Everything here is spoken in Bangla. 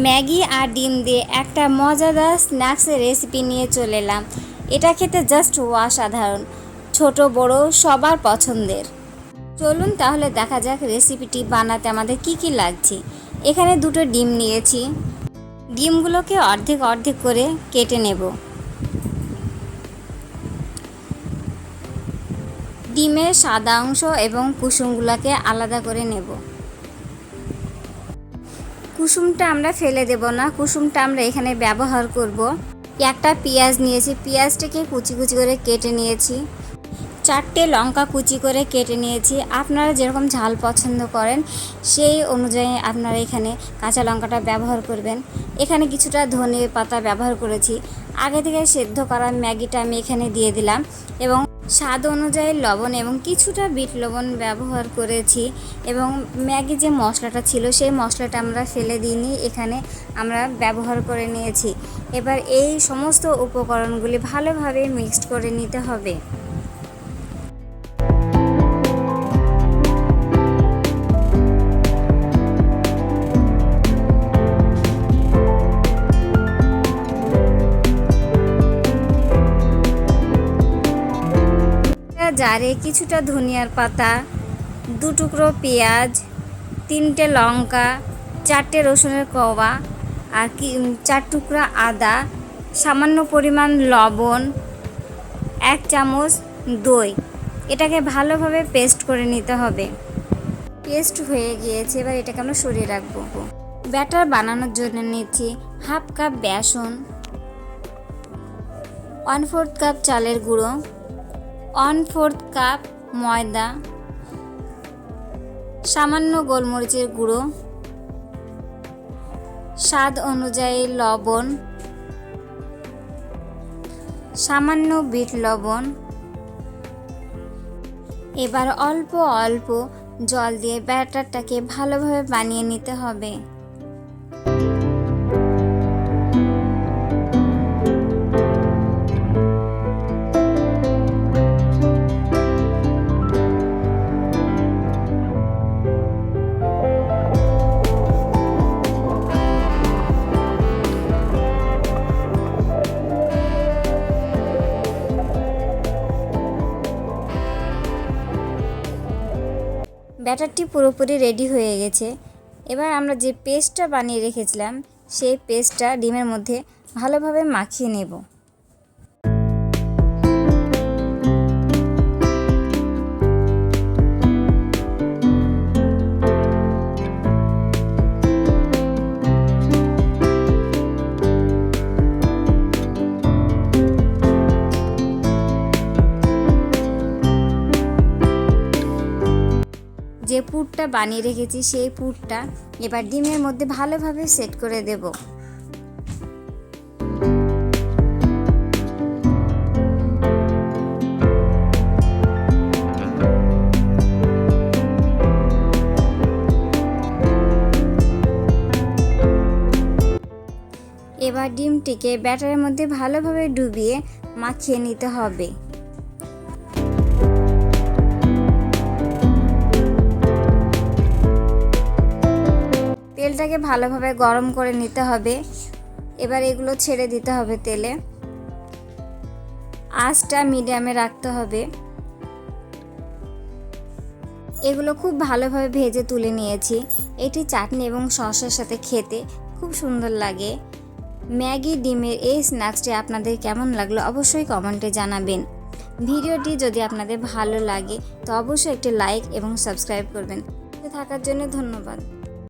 ম্যাগি আর ডিম দিয়ে একটা মজাদার স্ন্যাক্সের রেসিপি নিয়ে চলে এলাম। এটা খেতে জাস্ট অসাধারণ, ছোট বড় সবার পছন্দের। চলুন তাহলে দেখা যাক রেসিপিটি বানাতে আমাদের কি কি লাগছে। এখানে দুটো ডিম নিয়েছি। ডিমগুলোকে অর্ধেক অর্ধেক করে কেটে নেব। ডিমের সাদা অংশ এবং কুসুমগুলোকে আলাদা করে নেব। কুসুমটা আমরা ফেলে দেব না, কুসুমটা আমরা এখানে ব্যবহার করব। একটা পেঁয়াজ নিয়েছি, পেঁয়াজটাকে কুচি কুচি করে কেটে নিয়েছি। 4টে লঙ্কা কুচি করে কেটে নিয়েছি। আপনারা যেরকম ঝাল পছন্দ করেন সেই অনুযায়ী আপনারা এখানে কাঁচা লঙ্কাটা ব্যবহার করবেন। এখানে কিছুটা ধনে পাতা ব্যবহার করেছি। আগে থেকে সেদ্ধ করা ম্যাগিটা আমি এখানে দিয়ে দিলাম এবং স্বাদ অনুযায়ী লবণ এবং কিছুটা বিট লবণ ব্যবহার করেছি। এবং ম্যাগি যে মশলাটা ছিল সেই মশলাটা আমরা ফেলে দিইনি, এখানে আমরা ব্যবহার করে নিয়েছি। এবার এই সমস্ত উপকরণগুলি ভালোভাবে মিক্সড করে নিতে হবে। জারে কিছুটা ধনিয়ার পাতা, 2 টুকরো পেঁয়াজ, 3টে লঙ্কা, 4টে রসুনের কোয়া আর 4 টুকরা আদা, সামান্য পরিমাণ লবণ, 1 চামচ দই। এটাকে ভালোভাবে পেস্ট করে নিতে হবে। পেস্ট হয়ে গিয়েছে, এবার এটাকে আমরা সরিয়ে রাখবো। ব্যাটার বানানোর জন্য নিচ্ছি 1/2 কাপ বেসন, 1/4 কাপ চালের গুঁড়ো, 1/4 কাপ ময়দা, সামান্য গোলমরিচের গুঁড়ো, স্বাদ অনুযায়ী লবণ, সামান্য বিট লবণ। এবার অল্প অল্প জল দিয়ে ব্যাটারটাকে ভালোভাবে বানিয়ে নিতে হবে। ব্যাটারটি পুরোপুরি রেডি হয়ে গেছে। এবার আমরা যে পেস্টটা বানিয়ে রেখেছিলাম সেই পেস্টটা ডিমের মধ্যে ভালোভাবে মাখিয়ে নেব। যে পুরটা বানিয়ে রেখেছি সেই পুরটা এবার ডিমের মধ্যে ভালোভাবে সেট করে দেব। এবার ডিমটিকে ব্যাটারের মধ্যে ভালোভাবে ডুবিয়ে মাখিয়ে নিতে হবে। তেলটাকে ভালোভাবে গরম করে নিতে হবে। এবার এগুলো ছেড়ে দিতে হবে তেলে। আঁচটা মিডিয়ামে রাখতে হবে। এগুলো খুব ভালোভাবে ভেজে তুলে নিয়েছি। এটি চাটনি এবং সসের সাথে খেতে খুব সুন্দর লাগে। ম্যাগি ডিমের এই স্ন্যাক্সটি আপনাদের কেমন লাগলো অবশ্যই কমেন্টে জানাবেন। ভিডিওটি যদি আপনাদের ভালো লাগে তো অবশ্যই একটি লাইক এবং সাবস্ক্রাইব করবেন। থাকার জন্য ধন্যবাদ।